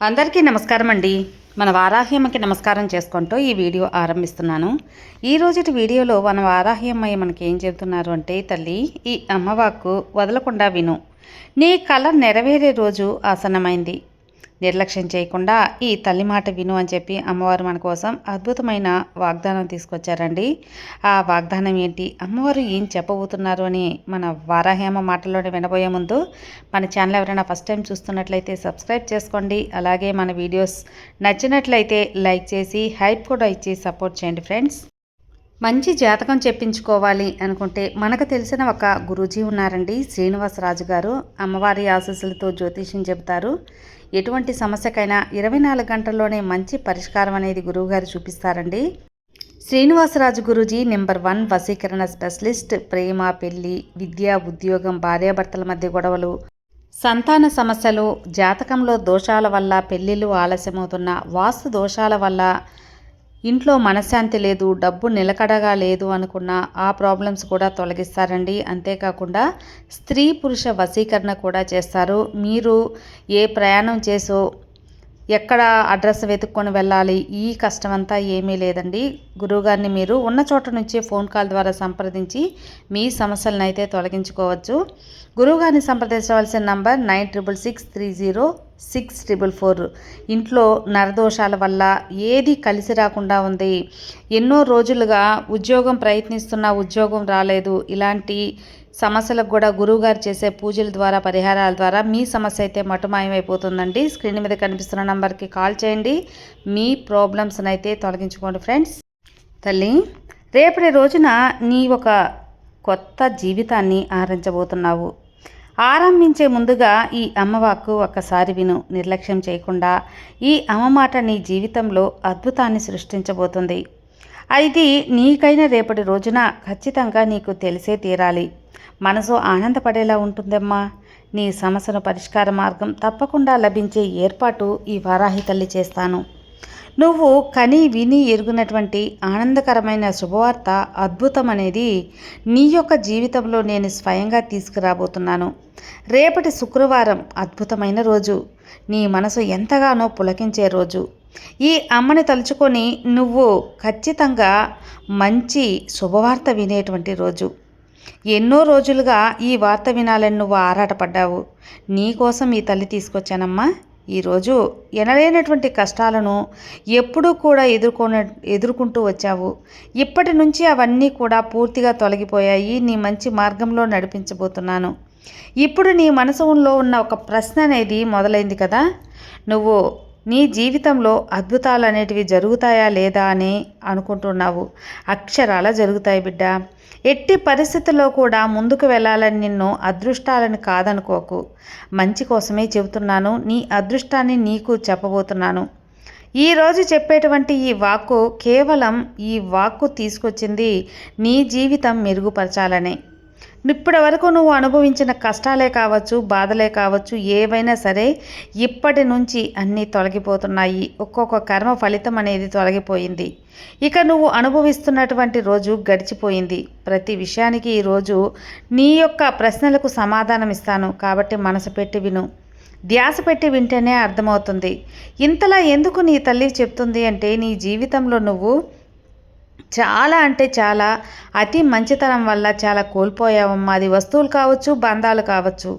అందరికీ నమస్కారం అండి. మన వారాహ్యమ్మకి నమస్కారం చేసుకుంటూ ఈ వీడియో ఆరంభిస్తున్నాను. ఈ రోజుటి వీడియోలో మన వారాహ్యమ్మయ్య మనకి ఏం చెబుతున్నారు అంటే, తల్లి ఈ అమ్మవాక్కు వదలకుండా విను. నీ కళ నెరవేరే రోజు ఆసన్నమైంది. నిర్లక్ష్యం చేయకుండా ఈ తల్లి మాట విను అని చెప్పి అమ్మవారు మన కోసం అద్భుతమైన వాగ్దానం తీసుకొచ్చారండి. ఆ వాగ్దానం ఏంటి, అమ్మవారు ఏం చెప్పబోతున్నారు అని మన వారాహ్యమ్మ మాటల్లోనే వినబోయే ముందు మన ఛానల్ ఎవరైనా ఫస్ట్ టైం చూస్తున్నట్లయితే సబ్స్క్రైబ్ చేసుకోండి. అలాగే మన వీడియోస్ నచ్చినట్లయితే లైక్ చేసి హైప్ కూడా ఇచ్చి సపోర్ట్ చేయండి ఫ్రెండ్స్. మంచి జాతకం చెప్పించుకోవాలి అనుకుంటే మనకు తెలిసిన ఒక గురూజీ ఉన్నారండి, శ్రీనివాసరాజు గారు. అమ్మవారి ఆశీస్సులతో జ్యోతిష్యం చెబుతారు. ఎటువంటి సమస్యకైనా 24 గంటల్లోనే మంచి పరిష్కారం అనేది గురువుగారు చూపిస్తారండి. శ్రీనివాసరాజు గురూజీ నెంబర్ 1 వశీకరణ స్పెషలిస్ట్. ప్రేమ, పెళ్లి, విద్య, ఉద్యోగం, భార్యాభర్తల మధ్య గొడవలు, సంతాన సమస్యలు, జాతకంలో దోషాల వల్ల పెళ్లిళ్ళు ఆలస్యమవుతున్న, వాస్తు దోషాల వల్ల ఇంట్లో మనశ్శాంతి లేదు, డబ్బు నిలకడగా లేదు అనుకున్న ఆ ప్రాబ్లమ్స్ కూడా తొలగిస్తారండి. అంతేకాకుండా స్త్రీ పురుష వశీకరణ కూడా చేస్తారు. మీరు ఏ ప్రయాణం చేసో ఎక్కడ అడ్రస్ వెతుక్కొని వెళ్ళాలి, ఈ కష్టమంతా ఏమీ లేదండి. గురువుగారిని మీరు ఉన్న చోట నుంచి ఫోన్ కాల్ ద్వారా సంప్రదించి మీ సమస్యలను అయితే తొలగించుకోవచ్చు. గురువుగారిని సంప్రదించవలసిన నంబర్ 96630644. ఇంట్లో నరదోషాల వల్ల ఏది కలిసి రాకుండా ఉంది, ఎన్నో రోజులుగా ఉద్యోగం ప్రయత్నిస్తున్న ఉద్యోగం రాలేదు, ఇలాంటి సమస్యలకు కూడా గురువుగారు చేసే పూజల ద్వారా, పరిహారాల ద్వారా మీ సమస్య అయితే మటుమాయమైపోతుందండి. స్క్రీన్ మీద కనిపిస్తున్న నంబర్కి కాల్ చేయండి. మీ ప్రాబ్లమ్స్ని అయితే తొలగించుకోండి ఫ్రెండ్స్. తల్లి, రేపటి రోజున నీ ఒక కొత్త జీవితాన్ని ఆరంభించబోతున్నావు. ఆరంభించే ముందుగా ఈ అమ్మవాక్కు ఒక్కసారి విను. నిర్లక్ష్యం చేయకుండా ఈ అమ్మ మాట నీ జీవితంలో అద్భుతాన్ని సృష్టించబోతుంది. అది నీకైనా రేపటి రోజున ఖచ్చితంగా నీకు తెలిసే తీరాలి. మనసు ఆనందపడేలా ఉంటుందమ్మా. నీ సమస్యను పరిష్కార మార్గం తప్పకుండా లభించే ఏర్పాటు ఈ వారాహి తల్లి చేస్తాను. నువ్వు కని విని ఎరుగునటువంటి ఆనందకరమైన శుభవార్త, అద్భుతం అనేది నీ యొక్క జీవితంలో నేను స్వయంగా తీసుకురాబోతున్నాను. రేపటి శుక్రవారం అద్భుతమైన రోజు, నీ మనసు ఎంతగానో పులకించే రోజు. ఈ అమ్మని తలుచుకొని నువ్వు ఖచ్చితంగా మంచి శుభవార్త వినేటువంటి రోజు. ఎన్నో రోజులుగా ఈ వార్త వినాలని నువ్వు ఆరాటపడ్డావు. నీకోసం ఈ తల్లి తీసుకొచ్చానమ్మా. ఈరోజు ఎనలేనటువంటి కష్టాలను ఎప్పుడూ కూడా ఎదుర్కొంటూ వచ్చావు. ఇప్పటి నుంచి అవన్నీ కూడా పూర్తిగా తొలగిపోయాయి. నీ మంచి మార్గంలో నడిపించబోతున్నాను. ఇప్పుడు నీ మనసులో ఉన్న ఒక ప్రశ్న అనేది మొదలైంది కదా. నువ్వు నీ జీవితంలో అద్భుతాలు అనేటివి జరుగుతాయా లేదా అని అనుకుంటున్నావు. అక్షరాల జరుగుతాయి బిడ్డ. ఎట్టి పరిస్థితుల్లో కూడా ముందుకు వెళ్ళాలని నిన్ను అదృష్టాలని కాదనుకోకు. మంచి కోసమే చెబుతున్నాను. నీ అదృష్టాన్ని నీకు చెప్పబోతున్నాను. ఈరోజు చెప్పేటువంటి ఈ వాక్కు కేవలం ఈ వాక్కు తీసుకొచ్చింది నీ జీవితం మెరుగుపరచాలనే. ఇప్పటి వరకు నువ్వు అనుభవించిన కష్టాలే కావచ్చు, బాధలే కావచ్చు, ఏవైనా సరే ఇప్పటి నుంచి అన్నీ తొలగిపోతున్నాయి. ఒక్కొక్క కర్మ ఫలితం అనేది తొలగిపోయింది. ఇక నువ్వు అనుభవిస్తున్నటువంటి రోజు గడిచిపోయింది. ప్రతి విషయానికి ఈరోజు నీ యొక్క ప్రశ్నలకు సమాధానం ఇస్తాను. కాబట్టి మనసు పెట్టి విను. ధ్యాస పెట్టి వింటేనే అర్థమవుతుంది. ఇంతలా ఎందుకు నీ తల్లి చెప్తుంది అంటే, నీ జీవితంలో నువ్వు చాలా అంటే చాలా అతి మంచితనం వల్ల చాలా కోల్పోయావమ్మా. అది వస్తువులు కావచ్చు, బంధాలు కావచ్చు.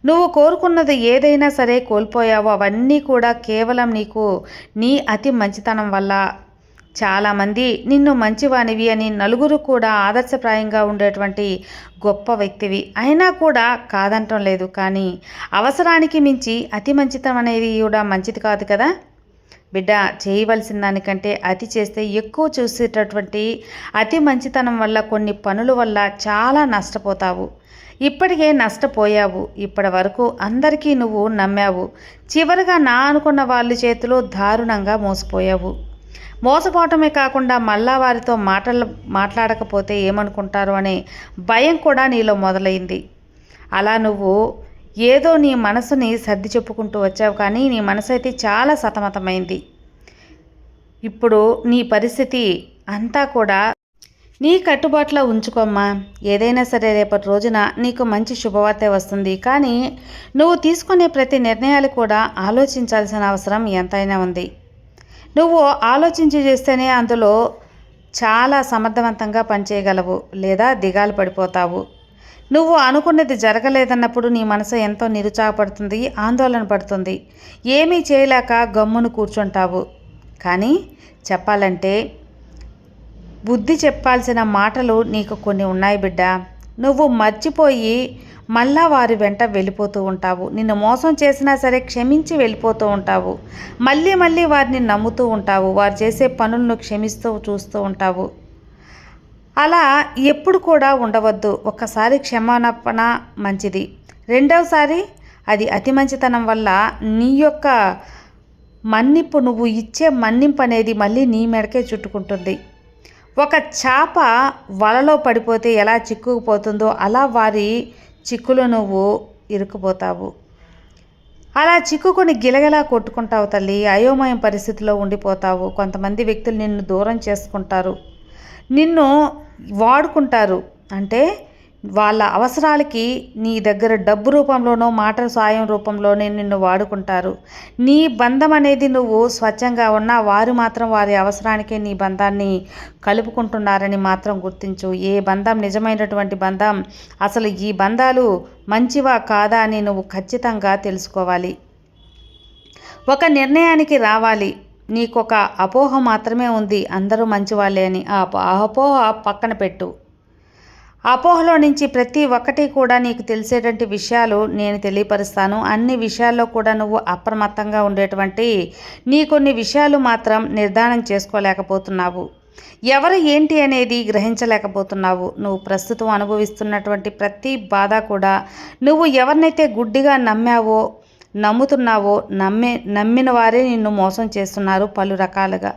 నువ్వు కోరుకున్నది ఏదైనా సరే కోల్పోయావు. అవన్నీ కూడా కేవలం నీకు నీ అతి మంచితనం వల్ల. చాలామంది నిన్ను మంచివానివి అని, నలుగురు కూడా ఆదర్శప్రాయంగా ఉండేటువంటి గొప్ప వ్యక్తివి అయినా కూడా కాదంటం లేదు. కానీ అవసరానికి మించి అతి మంచితనం అనేది కూడా మంచిది కాదు కదా బిడ్డ. చేయవలసిన దానికంటే అతి చేస్తే ఎక్కువ చూసేటటువంటి అతి మంచితనం వల్ల, కొన్ని పనుల వల్ల చాలా నష్టపోతావు. ఇప్పటికే నష్టపోయావు. ఇప్పటి వరకు అందరికీ నువ్వు నమ్మావు. చివరిగా నా అనుకున్న వాళ్ళ చేతిలో దారుణంగా మోసపోయావు. మోసపోవటమే కాకుండా మళ్ళా వారితో మాట్లాడకపోతే ఏమనుకుంటారు అనే భయం కూడా నీలో మొదలైంది. అలా నువ్వు ఏదో నీ మనసుని సర్ది చెప్పుకుంటూ వచ్చావు. కానీ నీ మనసు అయితే చాలా సతమతమైంది. ఇప్పుడు నీ పరిస్థితి అంతా కూడా నీ కట్టుబాటులో ఉంచుకోమ్మా. ఏదైనా సరే రేపటి రోజున నీకు మంచి శుభవార్త వస్తుంది. కానీ నువ్వు తీసుకునే ప్రతి నిర్ణయాలు కూడా ఆలోచించాల్సిన అవసరం ఎంతైనా ఉంది. నువ్వు ఆలోచించి చేస్తేనే అందులో చాలా సమర్థవంతంగా పనిచేయగలవు, లేదా దిగాలు పడిపోతావు. నువ్వు అనుకున్నది జరగలేదన్నప్పుడు నీ మనసు ఎంతో నిరుత్సాహపడుతుంది, ఆందోళన పడుతుంది. ఏమీ చేయలేక గమ్మును కూర్చుంటావు. కానీ చెప్పాలంటే బుద్ధి చెప్పాల్సిన మాటలు నీకు కొన్ని ఉన్నాయి బిడ్డ. నువ్వు మర్చిపోయి మళ్ళా వారి వెంట వెళ్ళిపోతూ ఉంటావు. నిన్ను మోసం చేసినా సరే క్షమించి వెళ్ళిపోతూ ఉంటావు. మళ్ళీ మళ్ళీ వారిని నమ్ముతూ ఉంటావు. వారు చేసే పనులను క్షమిస్తూ చూస్తూ ఉంటావు. అలా ఎప్పుడు కూడా ఉండవద్దు. ఒక్కసారి క్షమాపణ మంచిది. రెండవసారి అది అతి మంచితనం వల్ల నీ యొక్క మన్నింపు, నువ్వు ఇచ్చే మన్నింపు అనేది మళ్ళీ నీ మెడకే చుట్టుకుంటుంది. ఒక చేప వలలో పడిపోతే ఎలా చిక్కుకుపోతుందో అలా వారి చిక్కులు నువ్వు ఇరుక్కుపోతావు. అలా చిక్కుకొని గిలగిలా కొట్టుకుంటావు తల్లి. అయోమయం పరిస్థితిలో ఉండిపోతావు. కొంతమంది వ్యక్తులు నిన్ను దూరం చేసుకుంటారు, నిన్ను వాడుకుంటారు. అంటే వాళ్ళ అవసరాలకి నీ దగ్గర డబ్బు రూపంలోనో మాటల సాయం రూపంలోనే నిన్ను వాడుకుంటారు. నీ బంధం అనేది నువ్వు స్వచ్ఛంగా ఉన్నా వారు మాత్రం వారి అవసరానికే నీ బంధాన్ని కలుపుకుంటున్నారని మాత్రం గుర్తించు. ఏ బంధం నిజమైనటువంటి బంధం, అసలు ఈ బంధాలు మంచివా కాదా అని నువ్వు ఖచ్చితంగా తెలుసుకోవాలి. ఒక నిర్ణయానికి రావాలి. నీకొక అపోహ మాత్రమే ఉంది అందరూ మంచివాళ్ళే అని. ఆ అపోహ పక్కన పెట్టు. అపోహలో నుంచి ప్రతి ఒక్కటి కూడా నీకు తెలిసేటువంటి విషయాలు నేను తెలియపరుస్తాను. అన్ని విషయాల్లో కూడా నువ్వు అప్రమత్తంగా ఉండేటువంటి నీ కొన్ని విషయాలు మాత్రం నిర్ధారణ చేసుకోలేకపోతున్నావు. ఎవరు ఏంటి అనేది గ్రహించలేకపోతున్నావు. నువ్వు ప్రస్తుతం అనుభవిస్తున్నటువంటి ప్రతి బాధ కూడా నువ్వు ఎవరినైతే గుడ్డిగా నమ్మావో, నమ్ముతున్నావో, నమ్మిన వారే నిన్ను మోసం చేస్తున్నారు. పలు రకాలుగా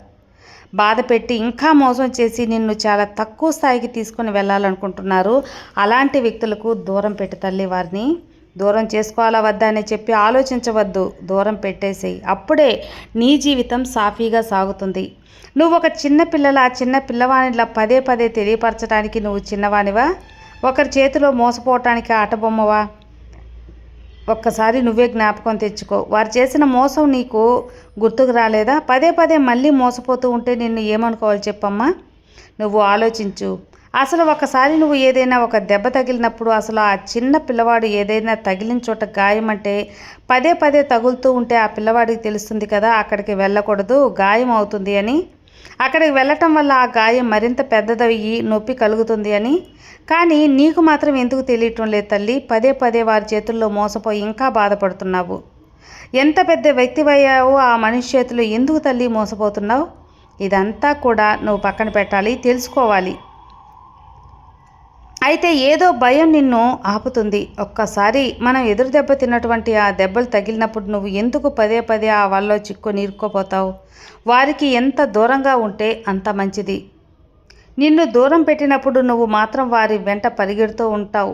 బాధ పెట్టి ఇంకా మోసం చేసి నిన్ను చాలా తక్కువ స్థాయికి తీసుకొని వెళ్ళాలనుకుంటున్నారు. అలాంటి వ్యక్తులకు దూరం పెట్టి తల్లి, వారిని దూరం చేసుకోవాలా వద్దా అని చెప్పి ఆలోచించవద్దు. దూరం పెట్టేసేయి. అప్పుడే నీ జీవితం సాఫీగా సాగుతుంది. నువ్వు ఒక చిన్న పిల్లవానిలా పదే పదే తెలియపరచడానికి నువ్వు చిన్నవానివా? ఒకరి చేతిలో మోసపోవటానికి ఆటబొమ్మవా? ఒక్కసారి నువ్వే జ్ఞాపకం తెచ్చుకో. వారు చేసిన మోసం నీకు గుర్తుకు రాలేదా? పదే పదే మళ్ళీ మోసపోతూ ఉంటే నిన్ను ఏమనుకోవాలి చెప్పమ్మా? నువ్వు ఆలోచించు. అసలు ఒకసారి నువ్వు ఏదైనా ఒక దెబ్బ తగిలినప్పుడు, అసలు ఆ చిన్న పిల్లవాడు ఏదైనా తగిలిన చోట గాయం అంటే పదే పదే తగులుతూ ఉంటే ఆ పిల్లవాడికి తెలుస్తుంది కదా అక్కడికి వెళ్ళకూడదు, గాయం అవుతుంది అని. అక్కడికి వెళ్ళటం వల్ల ఆ గాయం మరింత పెద్దదయ్యి నొప్పి కలుగుతుంది అని. కానీ నీకు మాత్రం ఎందుకు తెలియటం లేదు తల్లి? పదే పదే వారి చేతుల్లో మోసపోయి ఇంకా బాధపడుతున్నావు. ఎంత పెద్ద వ్యక్తివయ్యావో ఆ మనిషి చేతిలో ఎందుకు తల్లి మోసపోతున్నావు? ఇదంతా కూడా నువ్వు పక్కన పెట్టాలి, తెలుసుకోవాలి. అయితే ఏదో భయం నిన్ను ఆపుతుంది. ఒక్కసారి మనం ఎదురు దెబ్బ తిన్నటువంటి ఆ దెబ్బలు తగిలినప్పుడు నువ్వు ఎందుకు పదే పదే ఆ వలలో చిక్కుని ఇరుక్కుపోతావు? వారికి ఎంత దూరంగా ఉంటే అంత మంచిది. నిన్ను దూరం పెట్టినప్పుడు నువ్వు మాత్రం వారి వెంట పరిగెడుతూ ఉంటావు.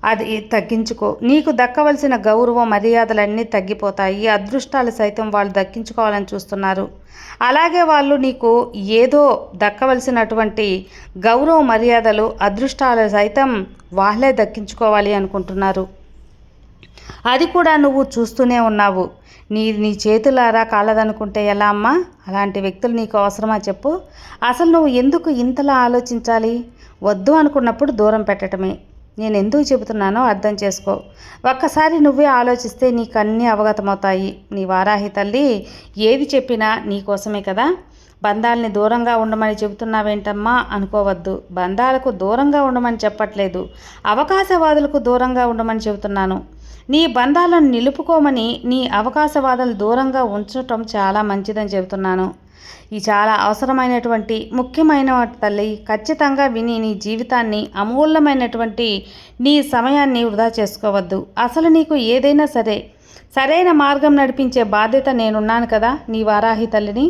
అది తగ్గించుకో. నీకు దక్కవలసిన గౌరవం, మర్యాదలన్నీ తగ్గిపోతాయి. అదృష్టాలు సైతం వాళ్ళు దక్కించుకోవాలని చూస్తున్నారు. అలాగే వాళ్ళు నీకు ఏదో దక్కవలసినటువంటి గౌరవ మర్యాదలు, అదృష్టాలు సైతం వాళ్ళే దక్కించుకోవాలి అనుకుంటున్నారు. అది కూడా నువ్వు చూస్తూనే ఉన్నావు. నీ చేతులారా కాలదనుకుంటే ఎలా అమ్మా? అలాంటి వ్యక్తులు నీకు అవసరమా చెప్పు? అసలు నువ్వు ఎందుకు ఇంతలా ఆలోచించాలి? వద్దు అనుకున్నప్పుడు దూరం పెట్టడమే. నేను ఎందుకు చెబుతున్నానో అర్థం చేసుకో. ఒక్కసారి నువ్వే ఆలోచిస్తే నీకు అన్నీ అవగతమవుతాయి. నీ వారాహి తల్లి ఏది చెప్పినా నీకోసమే కదా. బంధాలని దూరంగా ఉండమని చెబుతున్నావేంటమ్మా అనుకోవద్దు. బంధాలకు దూరంగా ఉండమని చెప్పట్లేదు, అవకాశవాదులకు దూరంగా ఉండమని చెబుతున్నాను. నీ బంధాలను నిలుపుకోమని, నీ అవకాశవాదాలు దూరంగా ఉంచటం చాలా మంచిదని చెబుతున్నాను. ఇది చాలా అవసరమైనటువంటి ముఖ్యమైన తల్లి. ఖచ్చితంగా విని నీ జీవితాన్ని, అమూల్యమైనటువంటి నీ సమయాన్ని వృధా చేసుకోవద్దు. అసలు నీకు ఏదైనా సరే సరైన మార్గం నడిపించే బాధ్యత నేనున్నాను కదా, నీ వారాహి తల్లిని.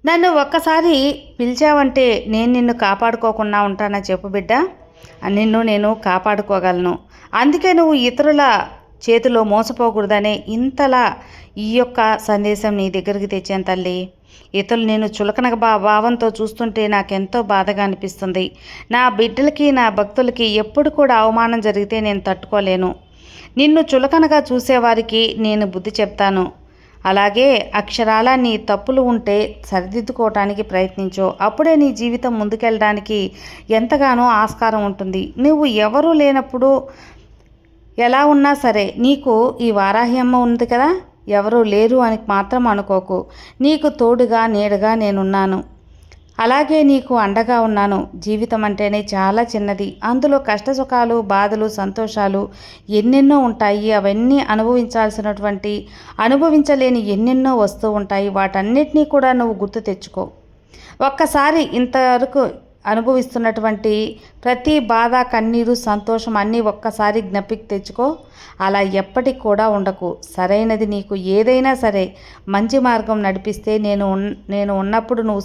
నన్ను ఒక్కసారి పిలిచావంటే నేను నిన్ను కాపాడుకోకుండా ఉంటానా చెప్పు బిడ్డ? నిన్ను నేను కాపాడుకోగలను. అందుకే నువ్వు ఇతరుల చేతిలో మోసపోకూడదనే ఇంతలా ఈ యొక్క సందేశం నీ దగ్గరికి తెచ్చాను తల్లి. ఇతరులు నేను చులకన భావంతో చూస్తుంటే నాకెంతో బాధగా అనిపిస్తుంది. నా బిడ్డలకి నా భక్తులకి ఎప్పుడు కూడా అవమానం జరిగితే నేను తట్టుకోలేను. నిన్ను చులకనగా చూసేవారికి నేను బుద్ధి చెప్తాను. అలాగే అక్షరాల నీ తప్పులు ఉంటే సరిదిద్దుకోవటానికి ప్రయత్నించు. అప్పుడే నీ జీవితం ముందుకెళ్ళడానికి ఎంతగానో ఆస్కారం ఉంటుంది. నువ్వు ఎవరూ లేనప్పుడు ఎలా ఉన్నా సరే నీకు ఈ వారాహి అమ్మ ఉంది కదా, ఎవరూ లేరు అని మాత్రం అనుకోకు. నీకు తోడుగా నీడగా నేనున్నాను. అలాగే నీకు అండగా ఉన్నాను. జీవితం అంటేనే చాలా చిన్నది. అందులో కష్టసుఖాలు, బాధలు, సంతోషాలు ఎన్నెన్నో ఉంటాయి. అవన్నీ అనుభవించలేని ఎన్నెన్నో వస్తూ ఉంటాయి. వాటన్నిటినీ కూడా నువ్వు గుర్తు తెచ్చుకో. ఒక్కసారి ఇంతవరకు అనుభవిస్తున్నటువంటి ప్రతి బాధ, కన్నీరు, సంతోషం అన్నీ ఒక్కసారి జ్ఞప్తికి తెచ్చుకో. అలా ఎప్పటికి కూడా ఉండకు. సరైనది నీకు ఏదైనా సరే మంచి మార్గం నడిపిస్తే నేను ఉన్నప్పుడు నువ్వు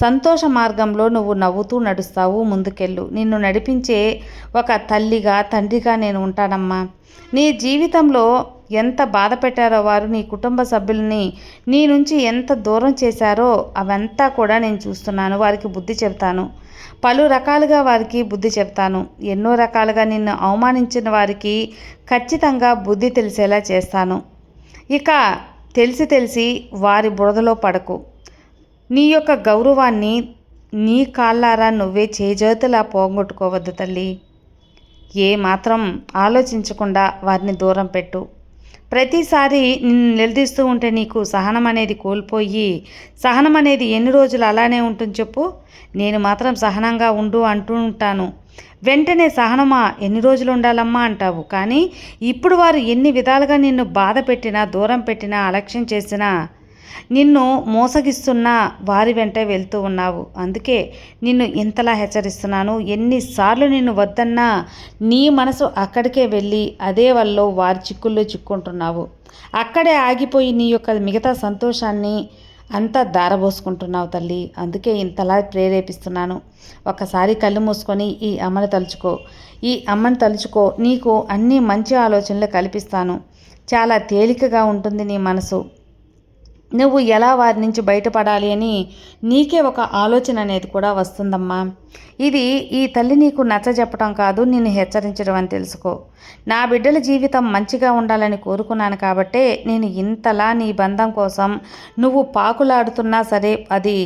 సంతోష మార్గంలో నువ్వు నవ్వుతూ నడుస్తావు. ముందుకెళ్ళు. నిన్ను నడిపించే ఒక తల్లిగా, తండ్రిగా నేను ఉంటానమ్మా. నీ జీవితంలో ఎంత బాధ పెట్టారో వారు, నీ కుటుంబ సభ్యుల్ని నీ నుంచి ఎంత దూరం చేశారో అవంతా కూడా నేను చూస్తున్నాను. వారికి బుద్ధి చెప్తాను. పలు రకాలుగా వారికి బుద్ధి చెప్తాను. ఎన్నో రకాలుగా నిన్ను అవమానించిన వారికి ఖచ్చితంగా బుద్ధి తెలిసేలా చేస్తాను. ఇక తెలిసి వారి బురదలో పడకు. నీ యొక్క గౌరవాన్ని నీ కాళ్ళారా నువ్వే చేజేతులా పోగొట్టుకోవద్దు తల్లి. ఏ మాత్రం ఆలోచించకుండా వారిని దూరం పెట్టు. ప్రతిసారి నిన్ను నిలదీస్తూ ఉంటే నీకు సహనం అనేది కోల్పోయి, సహనం అనేది ఎన్ని రోజులు అలానే ఉంటుంది చెప్పు. నేను మాత్రం సహనంగా ఉండు అంటూ ఉంటాను. వెంటనే సహనమా ఎన్ని రోజులు ఉండాలమ్మా అంటావు. కానీ ఇప్పుడు వారు ఎన్ని విధాలుగా నిన్ను బాధ పెట్టినా, దూరం పెట్టినా, అలక్ష్యం చేసినా, నిన్ను మోసగిస్తున్నా వారి వెంటే వెళ్తూ ఉన్నావు. అందుకే నిన్ను ఇంతలా హెచ్చరిస్తున్నాను. ఎన్నిసార్లు నిన్ను వద్దన్నా నీ మనసు అక్కడికే వెళ్ళి అదే వల్ల వారి చిక్కుల్లో చిక్కుంటున్నావు. అక్కడే ఆగిపోయి నీ యొక్క మిగతా సంతోషాన్ని అంతా దారబోసుకుంటున్నావు తల్లి. అందుకే ఇంతలా ప్రేరేపిస్తున్నాను. ఒకసారి కళ్ళు మూసుకొని ఈ అమ్మని తలుచుకో. నీకు అన్ని మంచి ఆలోచనలు కల్పిస్తాను. చాలా తేలికగా ఉంటుంది నీ మనసు. నువ్వు ఎలా వారి నుంచి బయటపడాలి అని నీకే ఒక ఆలోచన అనేది కూడా వస్తుందమ్మా. ఇది ఈ తల్లి నీకు నచ్చజెప్పడం కాదు, నిన్ను హెచ్చరించడం అని తెలుసుకో. నా బిడ్డల జీవితం మంచిగా ఉండాలని కోరుకున్నాను కాబట్టే నేను ఇంతలా నీ బంధం కోసం నువ్వు పాకులాడుతున్నా సరే అది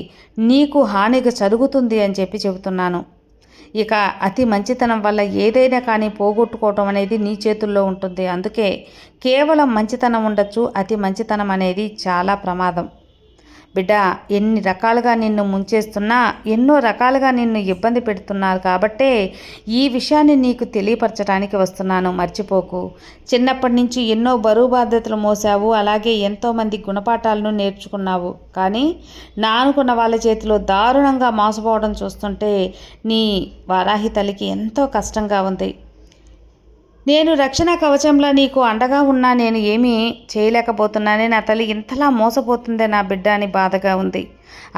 నీకు హానిగా జరుగుతుంది అని చెబుతున్నాను. ఇక అతి మంచితనం వల్ల ఏదైనా కానీ పోగొట్టుకోవటం అనేది నీ చేతుల్లో ఉంటుంది. అందుకే కేవలం మంచితనం ఉండొచ్చు, అతి మంచితనం అనేది చాలా ప్రమాదం. బిడ్డ, ఎన్ని రకాలుగా నిన్ను ముంచేస్తున్నా, ఎన్నో రకాలుగా నిన్ను ఇబ్బంది పెడుతున్నారు కాబట్టే ఈ విషయాన్ని నీకు తెలియపరచడానికి వస్తున్నాను. మర్చిపోకు. చిన్నప్పటి నుంచి ఎన్నో బరువు బాధ్యతలు మోసావు. అలాగే ఎంతోమంది గుణపాఠాలను నేర్చుకున్నావు. కానీ నా అనుకున్న వాళ్ళ చేతిలో దారుణంగా మోసపోవడం చూస్తుంటే నీ వారాహి తల్లికి ఎంతో కష్టంగా ఉంది. నేను రక్షణ కవచంలో నీకు అండగా ఉన్నా నేను ఏమీ చేయలేకపోతున్నానే. నా తల్లి ఇంతలా మోసపోతుందే నా బిడ్డ అని బాధగా ఉంది.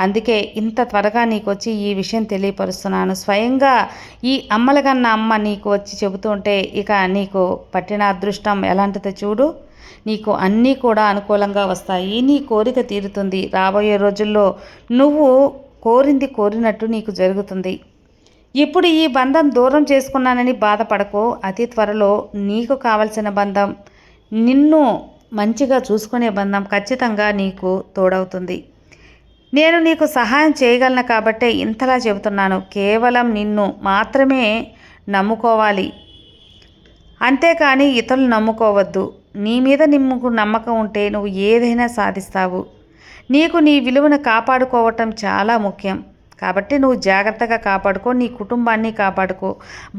అందుకే ఇంత త్వరగా నీకు వచ్చి ఈ విషయం తెలియపరుస్తున్నాను. స్వయంగా ఈ అమ్మలగన్న అమ్మ నీకు వచ్చి చెబుతుంటే ఇక నీకు పట్టిన అదృష్టం ఎలాంటిదో చూడు. నీకు అన్నీ కూడా అనుకూలంగా వస్తాయి. నీ కోరిక తీరుతుంది. రాబోయే రోజుల్లో నువ్వు కోరినట్టు నీకు జరుగుతుంది. ఇప్పుడు ఈ బంధం దూరం చేసుకున్నానని బాధపడకు. అతి త్వరలో నీకు కావలసిన బంధం, నిన్ను మంచిగా చూసుకునే బంధం ఖచ్చితంగా నీకు తోడవుతుంది. నేను నీకు సహాయం చేయగలను కాబట్టే ఇంతలా చెబుతున్నాను. కేవలం నిన్ను మాత్రమే నమ్ముకోవాలి, అంతేకాని ఇతరులు నమ్ముకోవద్దు. నీ మీద నమ్మకం ఉంటే నువ్వు ఏదైనా సాధిస్తావు. నీకు నీ విలువను కాపాడుకోవటం చాలా ముఖ్యం. కాబట్టి నువ్వు జాగ్రత్తగా కాపాడుకో. నీ కుటుంబాన్ని కాపాడుకో.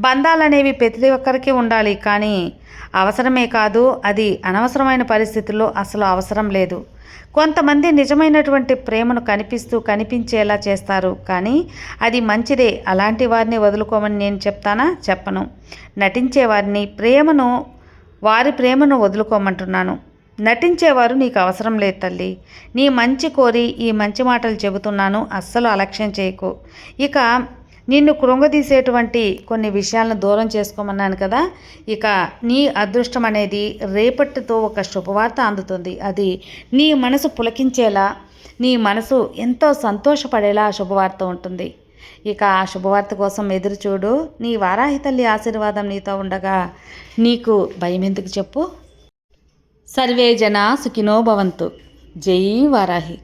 బంధాలనేవి ప్రతి ఒక్కరికి ఉండాలి, కానీ అవసరమే కాదు, అది అనవసరమైన పరిస్థితుల్లో అసలు అవసరం లేదు. కొంతమంది నిజమైనటువంటి ప్రేమను కనిపించేలా చేస్తారు, కానీ అది మంచిదే. అలాంటి వారిని వదులుకోమని నేను చెప్తానా? చెప్పను. నటించే వారి ప్రేమను వదులుకోమంటున్నాను. నటించేవారు నీకు అవసరం లేదు తల్లి. నీ మంచి కోరి ఈ మంచి మాటలు చెబుతున్నాను. అస్సలు అలక్ష్యం చేయకు. ఇక నిన్ను కృంగదీసేటువంటి కొన్ని విషయాలను దూరం చేసుకోమన్నాను కదా. ఇక నీ అదృష్టం అనేది రేపటితో ఒక శుభవార్త అందుతుంది. అది నీ మనసు పులకించేలా, నీ మనసు ఎంతో సంతోషపడేలా ఆ శుభవార్త ఉంటుంది. ఇక ఆ శుభవార్త కోసం ఎదురు చూడు. నీ వారాహి తల్లి ఆశీర్వాదం నీతో ఉండగా నీకు భయం ఎందుకు చెప్పు. సర్వే జనా సుఖినో భవంతు. జై వారాహి.